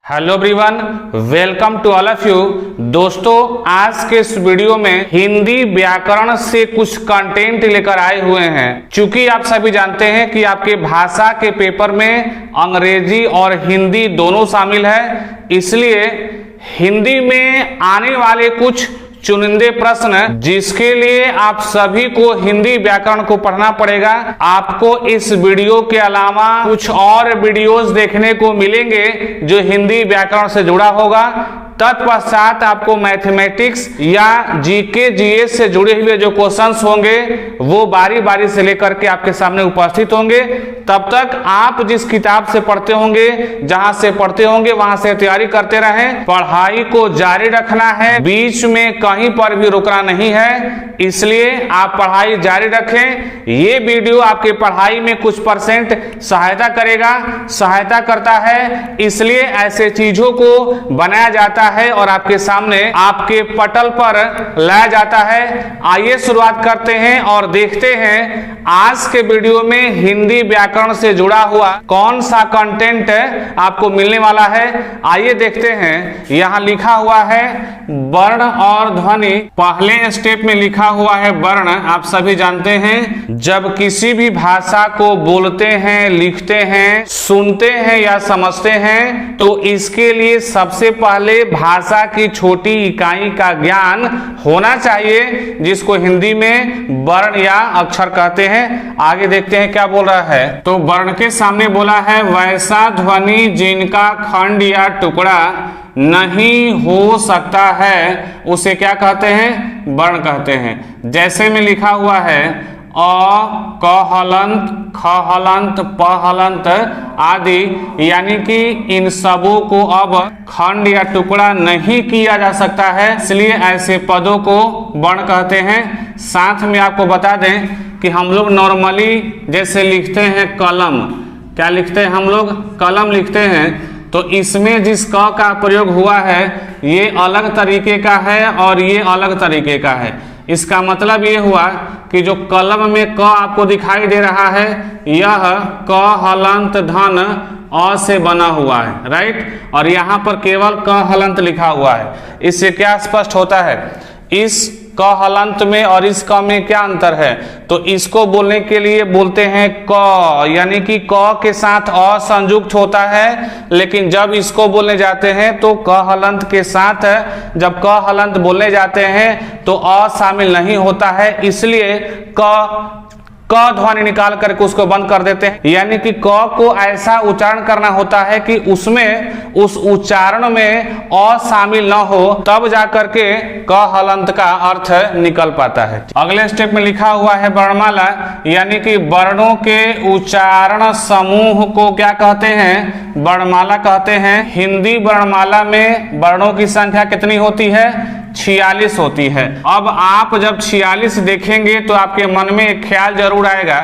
Hello everyone, welcome to all of you. दोस्तों, आज के इस वीडियो में हिंदी व्याकरण से कुछ कंटेंट लेकर आए हुए हैं। चूंकि आप सभी जानते हैं कि आपके भाषा के पेपर में अंग्रेजी और हिंदी दोनों शामिल है, इसलिए हिंदी में आने वाले कुछ चुनिंदे प्रश्न जिसके लिए आप सभी को हिंदी व्याकरण को पढ़ना पड़ेगा। आपको इस वीडियो के अलावा कुछ और वीडियोस देखने को मिलेंगे जो हिंदी व्याकरण से जुड़ा होगा। तत्पश्चात आपको मैथमेटिक्स या जीके जीएस से जुड़े हुए जो क्वेश्चंस होंगे वो बारी बारी से लेकर के आपके सामने उपस्थित होंगे। तब तक आप जिस किताब से पढ़ते होंगे, जहां से पढ़ते होंगे वहां से तैयारी करते रहें। पढ़ाई को जारी रखना है, बीच में कहीं पर भी रुकना नहीं है, इसलिए आप पढ़ाई जारी रखें। ये वीडियो आपके पढ़ाई में कुछ परसेंट सहायता करेगा, सहायता करता है, इसलिए ऐसे चीजों को बनाया जाता है और आपके सामने आपके पटल पर लाया जाता है। आइए शुरुआत करते हैं और देखते हैं आज के वीडियो में हिंदी व्याकरण से जुड़ा हुआ कौन सा कंटेंट आपको मिलने वाला है। आइए देखते हैं। यहां लिखा हुआ है वर्ण और ध्वनि। पहले स्टेप में लिखा हुआ है वर्ण। आप सभी जानते हैं जब किसी भी भाषा को बोलते हैं, लिखते हैं, सुनते हैं या समझते हैं तो इसके लिए सबसे पहले भाषा की छोटी इकाई का ज्ञान होना चाहिए, जिसको हिंदी में वर्ण या अक्षर कहते हैं। आगे देखते हैं क्या बोल रहा है। तो वर्ण के सामने बोला है वैसा ध्वनि जिनका खंड या टुकड़ा नहीं हो सकता है उसे क्या कहते हैं? वर्ण कहते हैं। जैसे में लिखा हुआ है अ, क हलंत, ख हलंत, प हलंत आदि, यानी कि इन सबों को अब खंड या टुकड़ा नहीं किया जा सकता है, इसलिए ऐसे पदों को वर्ण कहते हैं। साथ में आपको बता दें कि हम लोग नॉर्मली जैसे लिखते हैं कलम, क्या लिखते हैं हम लोग? कलम लिखते हैं। तो इसमें जिस क का प्रयोग हुआ है ये अलग तरीके का है और ये अलग तरीके का है। इसका मतलब ये हुआ कि जो कलम में क आपको दिखाई दे रहा है यह क हलंत धन अ से बना हुआ है, राइट। और यहाँ पर केवल क हलंत लिखा हुआ है। इससे क्या स्पष्ट होता है? इस क हलंत में और इस क में क्या अंतर है? तो इसको बोलने के लिए बोलते हैं क, यानी कि क के साथ अ संयुक्त होता है, लेकिन जब इसको बोलने जाते हैं तो क हलंत के साथ जब क हलंत बोलने जाते हैं तो अ शामिल नहीं होता है, इसलिए क ध्वनि निकाल करके उसको बंद कर देते हैं। यानी कि क को ऐसा उच्चारण करना होता है कि उसमें उस उच्चारण में अ शामिल न हो, तब जाकर के क हलंत का अर्थ निकल पाता है। अगले स्टेप में लिखा हुआ है वर्णमाला, यानी कि वर्णों के उच्चारण समूह को क्या कहते हैं? वर्णमाला कहते हैं। हिंदी वर्णमाला में वर्णों की संख्या कितनी होती है? 46 होती है। अब आप जब 46 देखेंगे तो आपके मन में एक ख्याल जरूर आएगा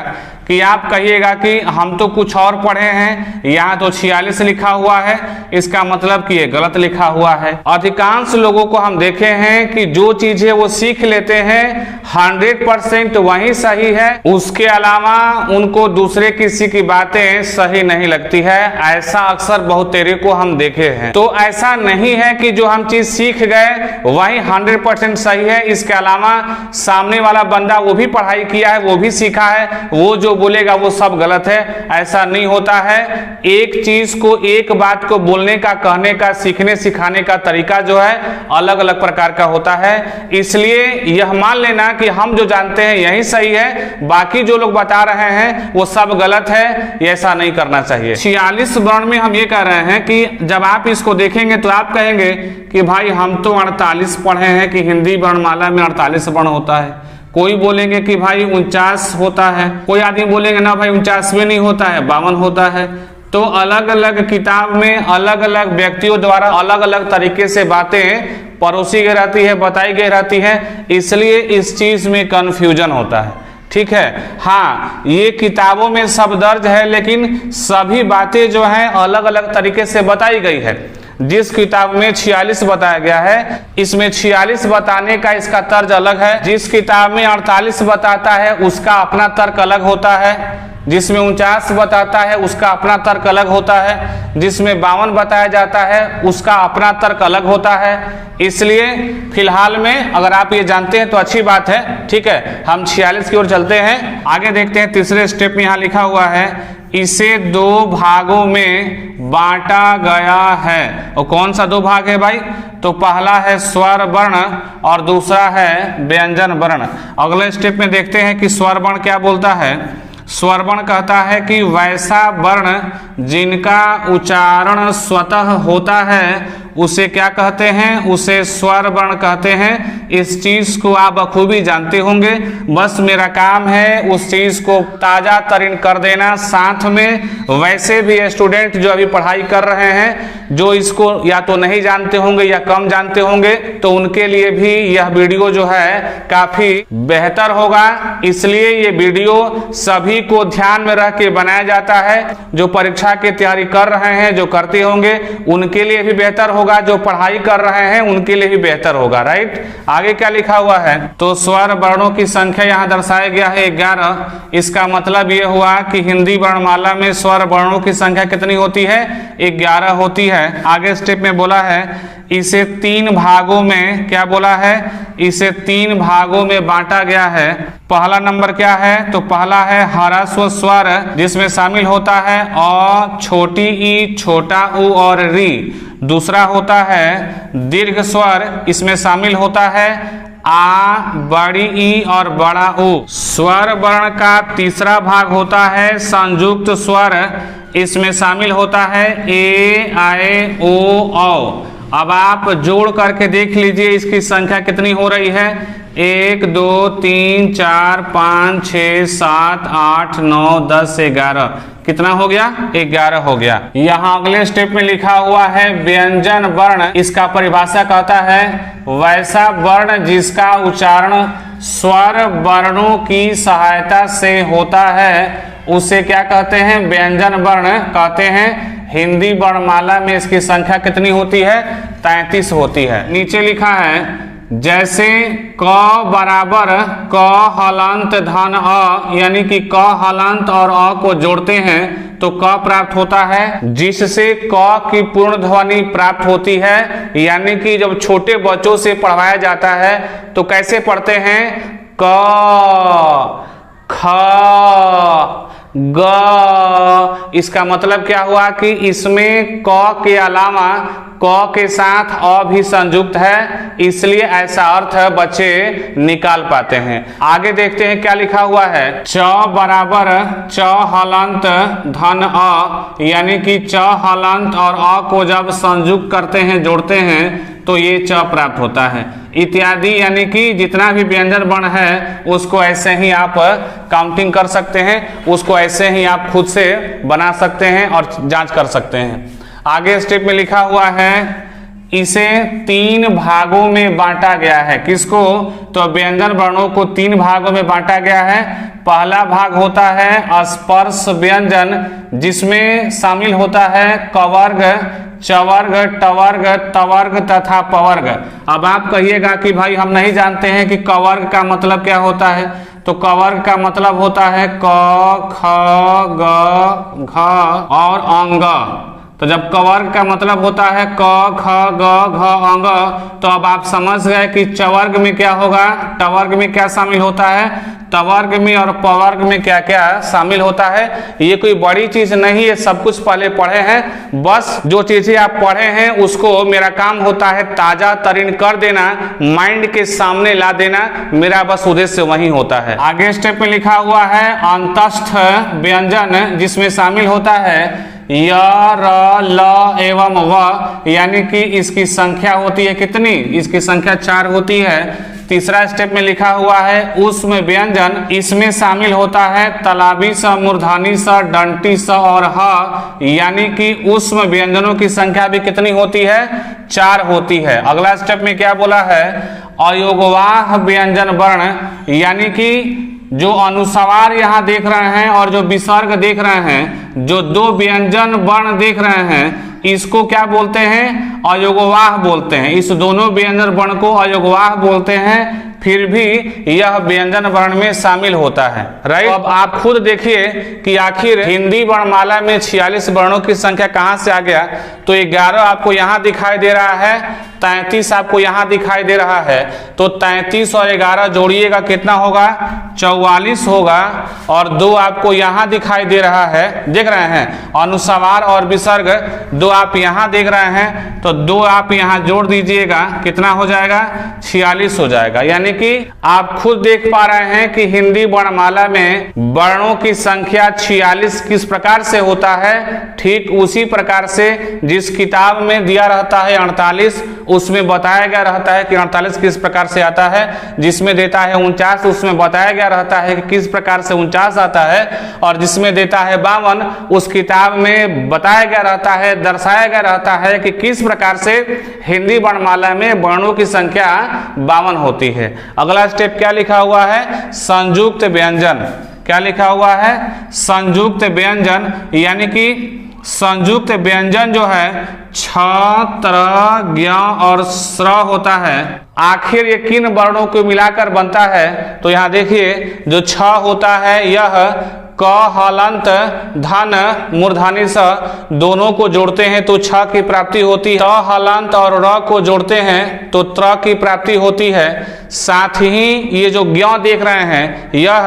कि आप कहिएगा कि हम तो कुछ और पढ़े हैं, यहाँ तो 46 लिखा हुआ है, इसका मतलब कि ये गलत लिखा हुआ है। अधिकांश लोगों को हम देखे हैं कि जो चीजें वो सीख लेते हैं 100% वही सही है, उसके अलावा उनको दूसरे किसी की बातें सही नहीं लगती है। ऐसा अक्सर बहुत तेरे को हम देखे हैं। तो ऐसा नहीं है कि जो हम चीज सीख गए वही 100% सही है। इसके अलावा सामने वाला बंदा वो भी पढ़ाई किया है, वो भी सीखा है, वो जो बोलेगा वो सब गलत है। ऐसा नहीं होता है। एक चीज को, एक बात को बोलने का, कहने का, सीखने सिखाने का तरीका जो है अलग अलग प्रकार का होता है। इसलिए यह मान लेना कि हम जो जानते हैं यही सही है, बाकी जो लोग बता रहे हैं वो सब गलत है, ऐसा नहीं करना चाहिए। 46 वर्ण में हम ये कह रहे हैं कि जब आप इसको देखेंगे तो आप कहेंगे कि भाई हम तो 48 पढ़े हैं कि हिंदी वर्णमाला में 48 वर्ण होता है। कोई बोलेंगे कि भाई 49 होता है, कोई आदमी बोलेंगे ना भाई 49 में नहीं होता है, 52 होता है। तो अलग अलग किताब में अलग अलग व्यक्तियों द्वारा अलग अलग तरीके से बातें परोसी गई रहती है, बताई गई रहती है, इसलिए इस चीज में कंफ्यूजन होता है। ठीक है। हाँ, ये किताबों में सब दर्ज है, लेकिन सभी बातें जो हैं अलग अलग तरीके से बताई गई है। जिस किताब में 46 बताया गया है, इसमें 46 बताने का इसका तर्ज अलग है। जिस किताब में 48 बताता है उसका अपना तर्क अलग होता है। जिसमें 49 बताता है उसका अपना तर्क अलग होता है, जिसमें 52 बताया जाता है उसका अपना तर्क अलग होता है। इसलिए फिलहाल में अगर आप ये जानते हैं तो अच्छी बात है, ठीक है। हम 46 की ओर चलते हैं, आगे देखते हैं। तीसरे स्टेप में यहाँ लिखा हुआ है इसे 2 भागों में बांटा गया है। और कौन सा 2 भाग है भाई? तो पहला है स्वर वर्ण और दूसरा है व्यंजन वर्ण। अगले स्टेप में देखते हैं कि स्वर वर्ण क्या बोलता है। स्वर वर्ण कहता है कि वैसा वर्ण जिनका उच्चारण स्वतः होता है उसे क्या कहते हैं? उसे स्वर वर्ण कहते हैं। इस चीज को आप बखूबी जानते होंगे, बस मेरा काम है उस चीज को ताजा तरीन कर देना। साथ में वैसे भी स्टूडेंट जो अभी पढ़ाई कर रहे हैं, जो इसको या तो नहीं जानते होंगे या कम जानते होंगे, तो उनके लिए भी यह वीडियो जो है काफी बेहतर होगा। इसलिए ये वीडियो सभी को ध्यान में रख के बनाया जाता है। जो परीक्षा की तैयारी कर रहे हैं, जो करते होंगे, उनके लिए भी बेहतर होगा, जो पढ़ाई कर रहे हैं उनके लिए भी बेहतर होगा। राइट, आगे क्या लिखा हुआ है? तो स्वर वर्णों की संख्या यहाँ दर्शाया गया है 11। इसका मतलब ये हुआ कि हिंदी वर्णमाला में स्वर वर्णों की संख्या कितनी होती है? 11 होती है। आगे स्टेप में बोला है इसे 3 भागों में, क्या बोला है? इसे 3 भागों में बांटा गया है। पहला नंबर क्या है? तो पहला है ह्रस्व स्वर, जिसमें शामिल होता है अ, छोटी ई, छोटा उ और री। दूसरा होता है दीर्घ स्वर, इसमें शामिल होता है आ, बड़ी ई और बड़ा उ। स्वर वर्ण का तीसरा भाग होता है संयुक्त स्वर, इसमें शामिल होता है ए, आए, ओ, औ। अब आप जोड़ करके देख लीजिए इसकी संख्या कितनी हो रही है। 1 2 3 4 5 6 7 8 9 10 11। कितना हो गया? 11 हो गया। यहाँ अगले स्टेप में लिखा हुआ है व्यंजन वर्ण। इसका परिभाषा कहता है वैसा वर्ण जिसका उच्चारण स्वर वर्णों की सहायता से होता है उसे क्या कहते हैं? व्यंजन वर्ण कहते हैं। हिंदी वर्णमाला में इसकी संख्या कितनी होती है? 33 होती है। नीचे लिखा है जैसे क बराबर क हलंत धन अ, यानी कि क हलंत और अ को जोड़ते हैं तो क प्राप्त होता है, जिससे क की पूर्ण ध्वनि प्राप्त होती है। यानी कि जब छोटे बच्चों से पढ़वाया जाता है तो कैसे पढ़ते हैं? क, ख, ग। इसका मतलब क्या हुआ कि इसमें क के अलावा क के साथ अ भी संयुक्त है, इसलिए ऐसा अर्थ बच्चे निकाल पाते हैं। आगे देखते हैं क्या लिखा हुआ है। च बराबर च हलंत धन अ, यानी कि च हलंत और अ को जब संयुक्त करते हैं, जोड़ते हैं, तो ये च प्राप्त होता है। इत्यादि, यानी कि जितना भी व्यंजन वर्ण है उसको ऐसे ही आप काउंटिंग कर सकते हैं, उसको ऐसे ही आप खुद से बना सकते हैं और जांच कर सकते हैं। आगे स्टेप में लिखा हुआ है इसे 3 भागों में बांटा गया है। किसको? तो व्यंजन वर्णों को 3 भागों में बांटा गया है। पहला भाग होता है स्पर्श व्यंजन, जिसमें शामिल होता है कवर्ग, चवर्ग, टवर्ग, तवर्ग तथा पवर्ग। अब आप कहिएगा कि भाई हम नहीं जानते हैं कि कवर्ग का मतलब क्या होता है। तो कवर्ग का मतलब होता है क, ख, ग, घ और अंग। तो जब कवर्ग का मतलब होता है क, ख, ग, घ, अंग, तो अब आप समझ गए कि चवर्ग में क्या होगा, टवर्ग में क्या शामिल होता है, तवर्ग में और पवर्ग में क्या क्या शामिल होता है। ये कोई बड़ी चीज नहीं है, सब कुछ पहले पढ़े हैं। बस जो चीजें आप पढ़े हैं उसको मेरा काम होता है ताजा तरीन कर देना, माइंड के सामने ला देना, मेरा बस उद्देश्य वही होता है। आगे स्टेप में लिखा हुआ है अंतस्थ व्यंजन, जिसमें शामिल होता है य, र, ल एवं व, यानी कि इसकी संख्या होती है कितनी? इसकी संख्या 4 होती है। तीसरा स्टेप में लिखा हुआ है ऊष्म व्यंजन, इसमें शामिल होता है तलाबी स, मूर्धनी स, डंटी स और ह, यानी कि ऊष्म व्यंजनों की संख्या भी कितनी होती है? 4 होती है। अगला स्टेप में क्या बोला है? अयोगवाह व्यंजन वर्ण, यानी कि जो अनुस्वार यहाँ देख रहे हैं और जो विसर्ग देख रहे हैं, जो 2 व्यंजन वर्ण देख रहे हैं, इसको क्या बोलते हैं? अयोगवाह बोलते हैं। इस दोनों व्यंजन वर्ण को अयोगवाह बोलते हैं। फिर भी यह व्यंजन वर्ण में शामिल होता है। राइट, अब आप खुद देखिए कि आखिर हिंदी वर्णमाला में 46 वर्णों की संख्या कहां से आ गया। तो 11 आपको यहां दिखाई दे रहा है, 33 आपको यहां दिखाई दे रहा है। तो 33 और 11 जोड़िएगा कितना होगा, 44 होगा। और 2 आपको यहां दिखाई दे रहा है, देख रहे हैं, अनुस्वार और विसर्ग 2 आप यहां देख रहे हैं। तो 2 आप यहां जोड़ दीजिएगा, कितना हो जाएगा, 46 हो जाएगा। यानी कि आप खुद देख पा रहे हैं कि हिंदी वर्णमाला में वर्णों की संख्या 46 किस प्रकार से होता है। ठीक उसी प्रकार से जिस किताब में दिया रहता है 48, उसमें बताया गया रहता है कि 48 किस प्रकार से आता है। जिसमें देता है 49, उसमें बताया गया रहता है कि किस प्रकार से 49 आता है। और जिसमें देता है 52, उस किताब में बताया गया रहता है, दर्शाया गया रहता है कि किस प्रकार से हिंदी वर्णमाला में वर्णों की संख्या 52 होती है। अगला स्टेप क्या लिखा हुआ है, संयुक्त व्यंजन। क्या लिखा हुआ है, संयुक्त व्यंजन। यानी कि संयुक्त व्यंजन जो है छ, त्र, ज्ञ और स्र होता है। आखिर ये किन वर्णों को मिलाकर बनता है। तो यहाँ देखिए, जो छ होता है यह क, हलंत, धन, मूर्धनी स दोनों को जोड़ते हैं तो छ की प्राप्ति होती है। त, हलंत और र को जोड़ते हैं तो त्र की प्राप्ति होती है। साथ ही ये जो ज्ञ देख रहे हैं, यह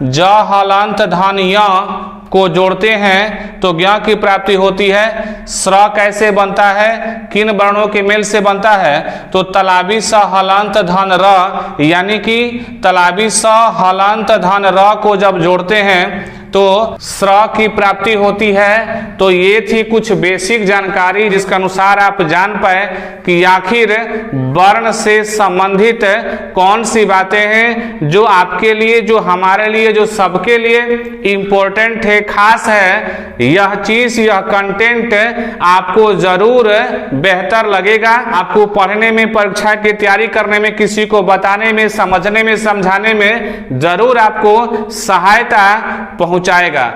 ज, हलंत, धन, य को जोड़ते हैं तो ज्ञ की प्राप्ति होती है। स्र कैसे बनता है, किन वर्णों के मेल से बनता है। तो तलाबी स, हलंत, धन, र। यानी कि तलाबी स, हलंत, धन, र को जब जोड़ते हैं तो स्र की प्राप्ति होती है। तो ये थी कुछ बेसिक जानकारी जिसके अनुसार आप जान पाए कि आखिर वर्ण से संबंधित कौन सी बातें हैं जो आपके लिए, जो हमारे लिए, जो सबके लिए इम्पोर्टेंट है, खास है। यह चीज, यह कंटेंट आपको जरूर बेहतर लगेगा। आपको पढ़ने में, परीक्षा की तैयारी करने में, किसी को बताने में, समझने में, समझाने में जरूर आपको सहायता पहुंचाएगा।